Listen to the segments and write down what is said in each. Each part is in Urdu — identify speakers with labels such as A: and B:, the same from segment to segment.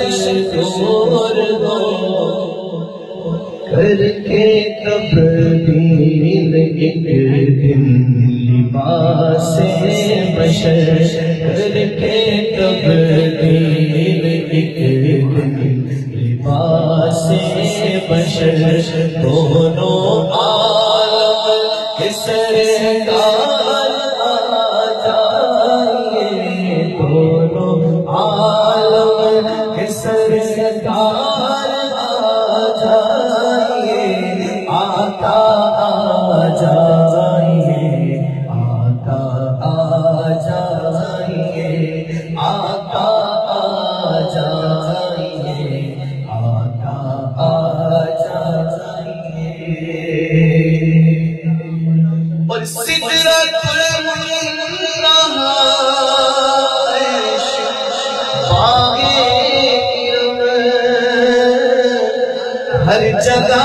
A: دور دو کر کے تبدیل ایک دن لباس بشر کر کے تبدیل ایک دن لباس بشر دونوں عالم کے سرکار آ جائیے دونوں عالم کے سرکار آ جائیے آقا آ جائیے آقا آ جائیے آقا آ جائیے آقا آ جائیے اور سدرۃ المنتہا باغ علم ہر جگہ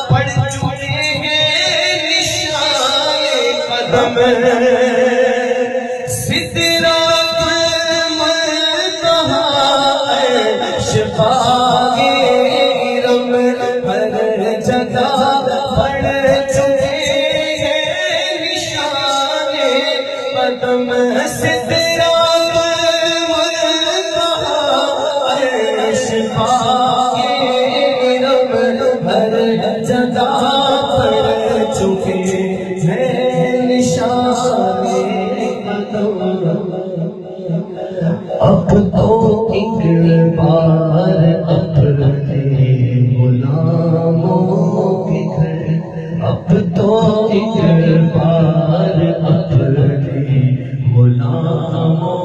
A: پڑ چکے ہیں نشان قدم سدرۃ المنتہا باغ علم ہر جگہ پڑ چکے ہیں نشان قدم سدرۃ المنتہا باغ علم ہر جگہ پڑ چکے ہیں نشان قدم اب تو ایک بار اپنے غلاموں کے گھر اب تو ایک بار اپنے غلاموں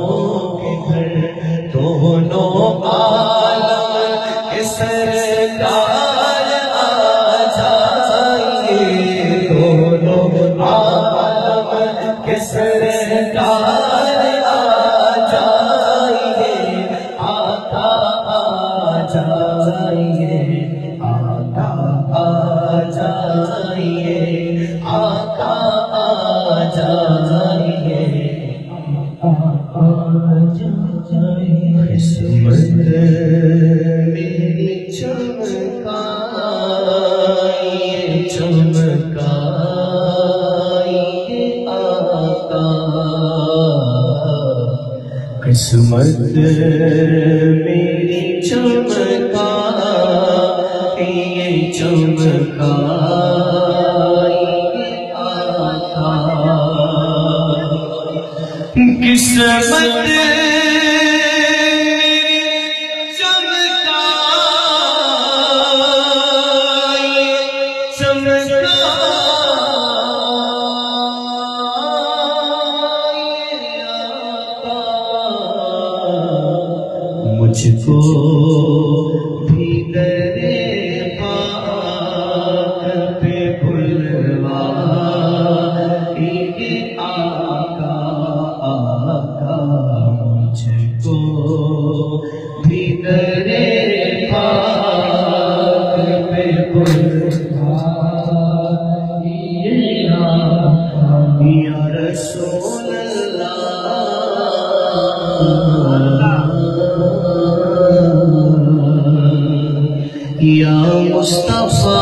A: کے گھر دونوں عالم کے سرکار آ جائیے دونوں عالم کے سرکار آ جائیے آقا آ جائیے آقا آ جائیے آقا آ جائیے آقا آ جائیے قسمت میری چمکائیے چمکائیے آقا قسمت میری چمکائیے چمکائیے آقا قسمت مجھ کو بھی درے پاک پہ بلوائیے آقا آقا مجھ کو بھی درے پاک پہ بلوائیے آقا یا رسول اللہ یا مصطفیٰ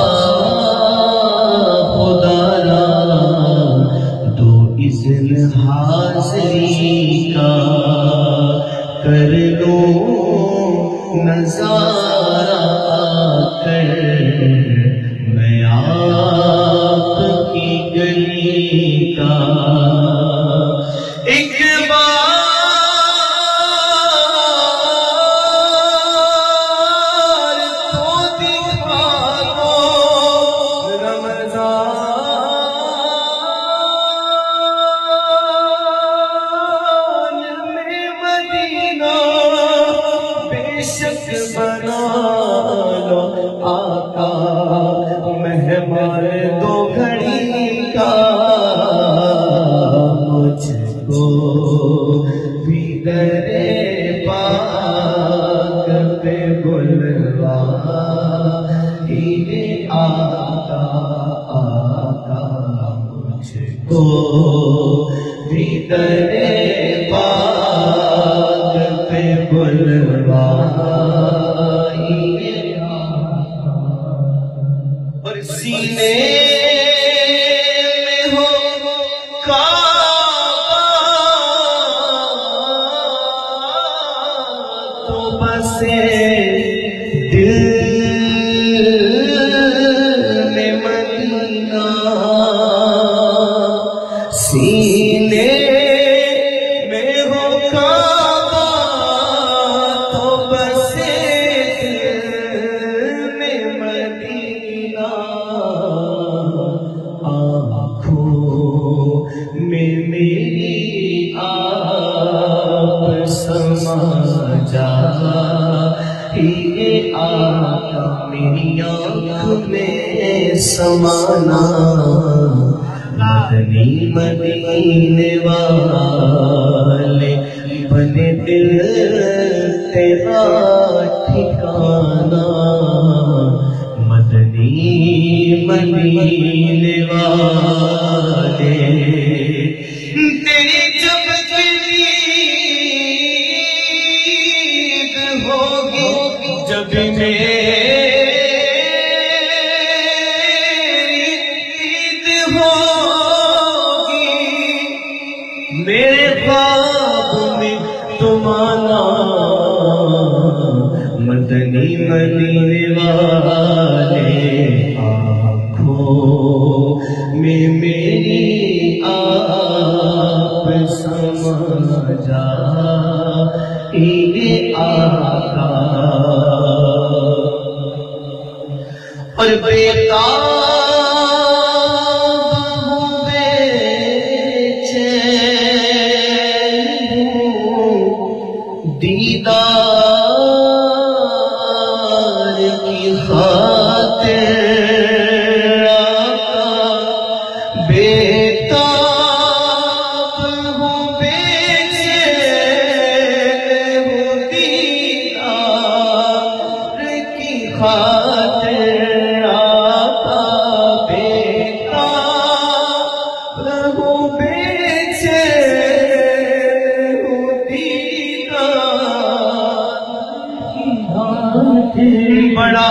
A: خدا را دو اذن حاضری کا کر لوں نظارہ کر میں آپ کی گلی کا ایک بنا لو آقا مہمان دو گھڑی کا مجھ کو بھی درے پاک پہ بلوائیے آقا آقا مجھ کو بھی درے پاک پہ بلوائیے سینے میں ہو کعبہ تو بسے دل میں مدینہ، آنکھوں میں میری آپ سما جائیے، آقا میری آنکھ میں سمانا، مدنی مدینے والے بنے دل تیرا ٹھکانا، مدنی مدینے والے تیری جب دید ہوگی، جب میری دید ہوگی، میرے خواب میں تم آنا، مدنی مدینے والے آنکھوں میں میری آپ سما جائیے، آقا اور بیتاب ہوں، بے چین ہوں، دیدار کی خاطر آقا، بیتاب ہوں، بے چین ہوں، دیدار کی خاطر آقا، بیتاب ہوں، بے چین ہوں، دیدار کی خاطر، بڑا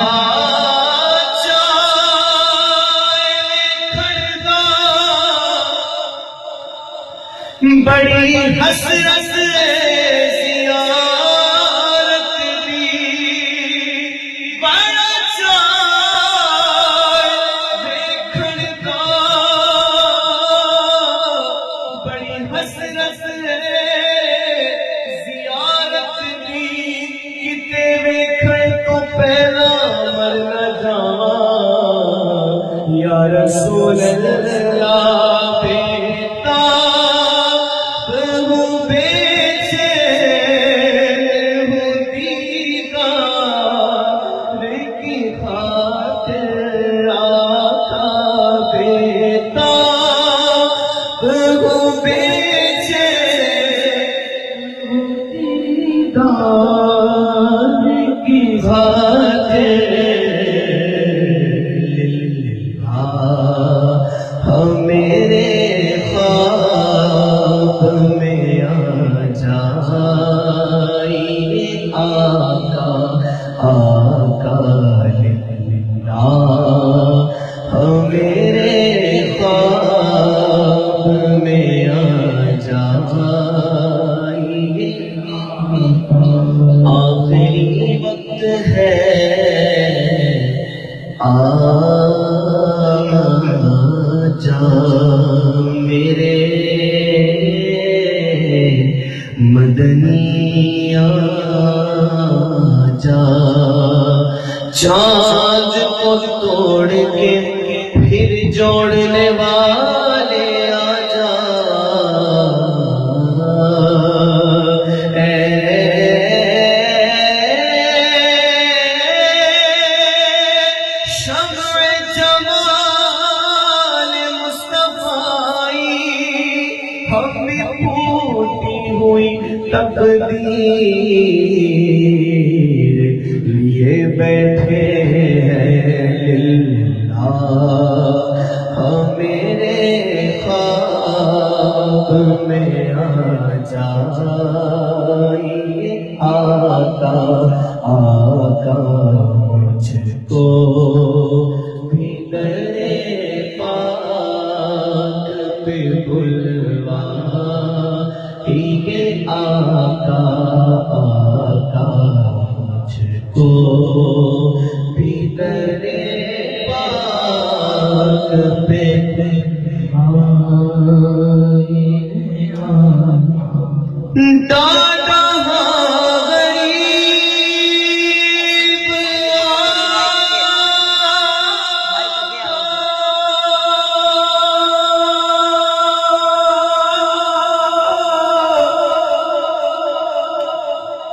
A: بڑی حسرت زیارت دی، بڑا چاہ دیکھن دا، بڑی حسرت زیارت دی، کتے ویکھن تو پہلا مر نہ جاواں، یا رسول اللہ کی خاطر، ہم میرے خواب میں آ جائیے، آقا آقا للہ، ہم میرے خواب میں آ جائیے، آخری وقت ہے آ جا میرے مدنی، آ جا، چاند کو توڑ کے پھر جوڑنے والے آ جا، ہم بھی پھوٹی ہوئی تقدیر لیے بیٹھے ہیں للہ، ہم میرے خواب میں آ جائیے، آقا آقا مجھ کو بھی درے پاک پہ بلوائیے، آقا آقا مجھ کو بھی درے پاک پہ ڈاڈا غریب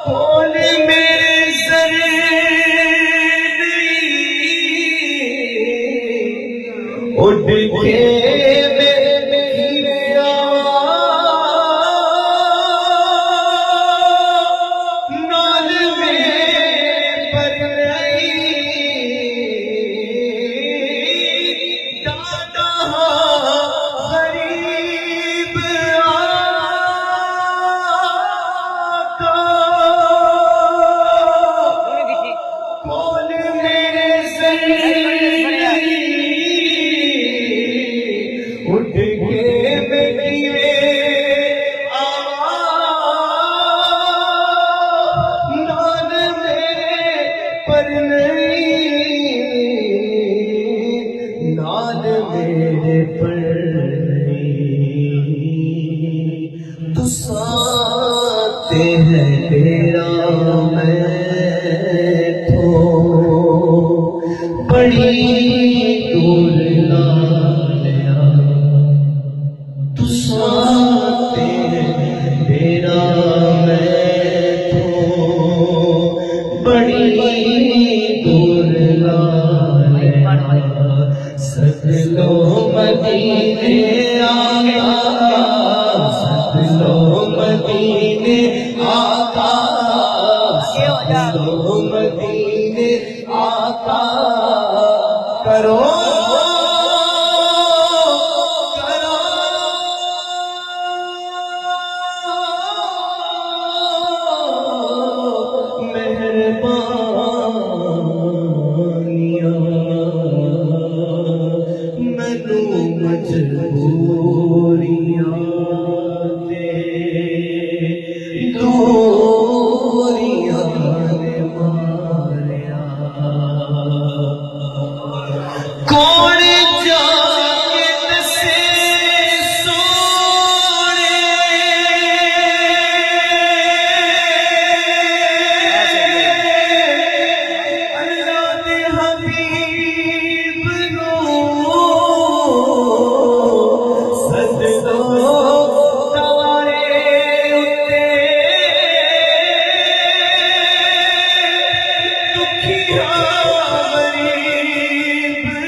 A: کون میرے زرد اٹھ کے میرے پر نہیں تو ساتے ہے تیرا میں تو بڑی دور لالیا تو ساتے ہے تیرا میں تو بڑی دور لالیا ستلو مدینے آقا ستلو مدینے آقا ستلو مدینے آقا کرو مجبوریاں دوریاں نے ماریا کون جا کے دسے سونے اللہ دے حبیب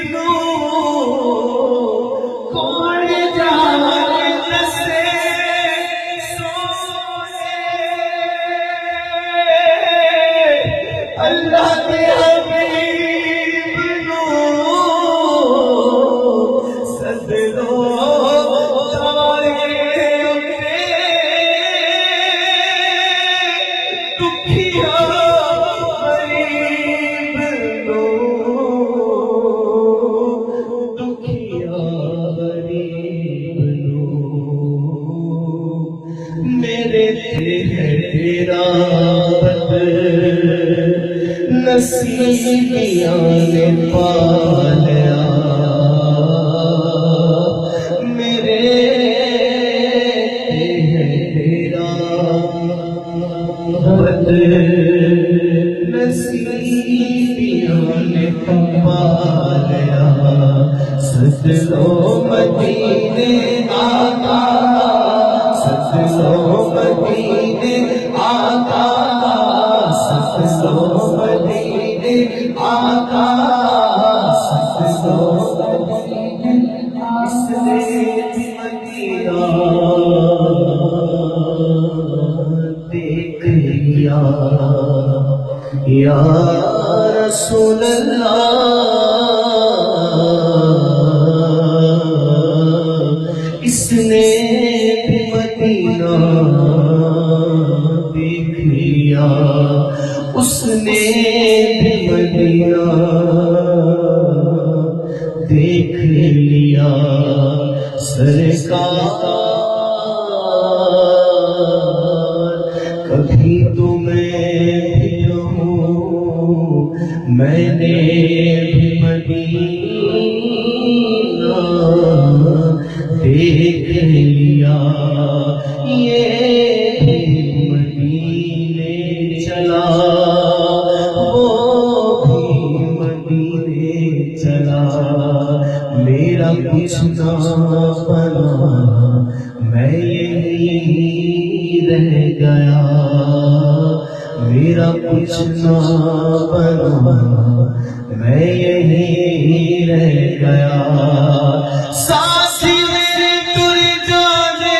A: نو اللہ کے حبیب نو سجدو تارے اتے دکھیا غریب نو دکھیا غریب نو میرے تے ہے تیرا نصیبیاں نے پالیا میرے ہے تیرا بد نصیبیاں نے پالیا ستلو مدینے آقا ستلو مدینے آقا ستلو مدینے آقا ستلو مدینے اس نے مدینہ دیکھ لیا یا رسول اللہ اس نے مدینہ دیکھ لیا اس نے بھی مدینہ دیکھ لیا سرکار کبھی تمہیں بھی کہوں میں نے بھی مدینہ دیکھ لیا یہ رہ گیا میرا کچھ نہ بنا میں یہی رہ گیا ساتھی میرے تر جانے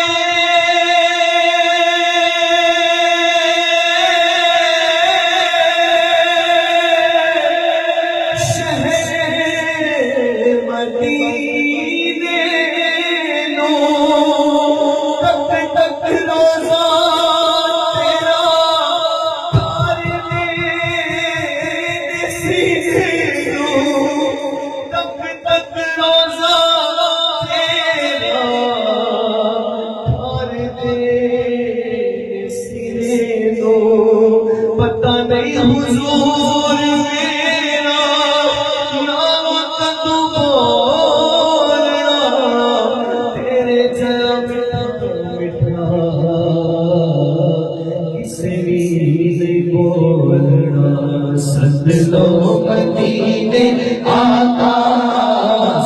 A: مدینے نو تک تک روزہ تیرا تار دے سینے نو تک تک روزہ تیرا تار دے سینے نو پتہ نہیں حضور ست لو مدینے آقا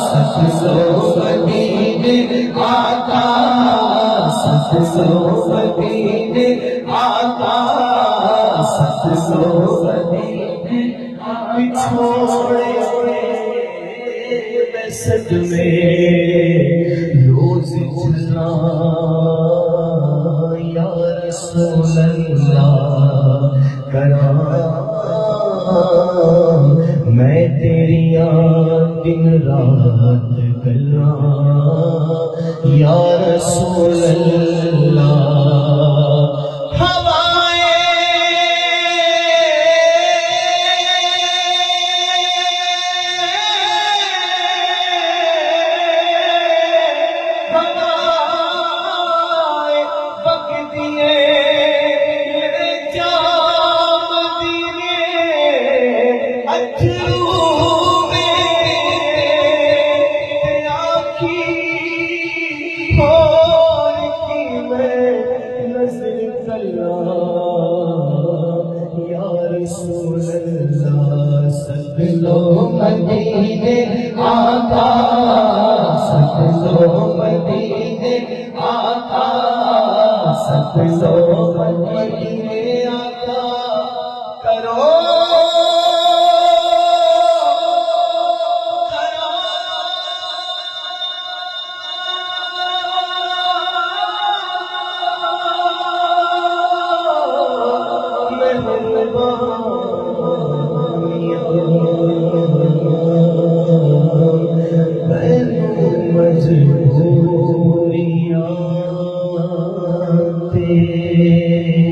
A: ست لو مدینے آقا ست لو مدینے آقا ست لو مدینے بچھوڑے میں سد میں روز چلا یا رسول اللہ کرا میں تیری دن رات گلا یا رسول اللہ ست لو مدینے آقا ست لو مدینے آقا ست لو مدینے آقا کرو مجبوریاں تیرے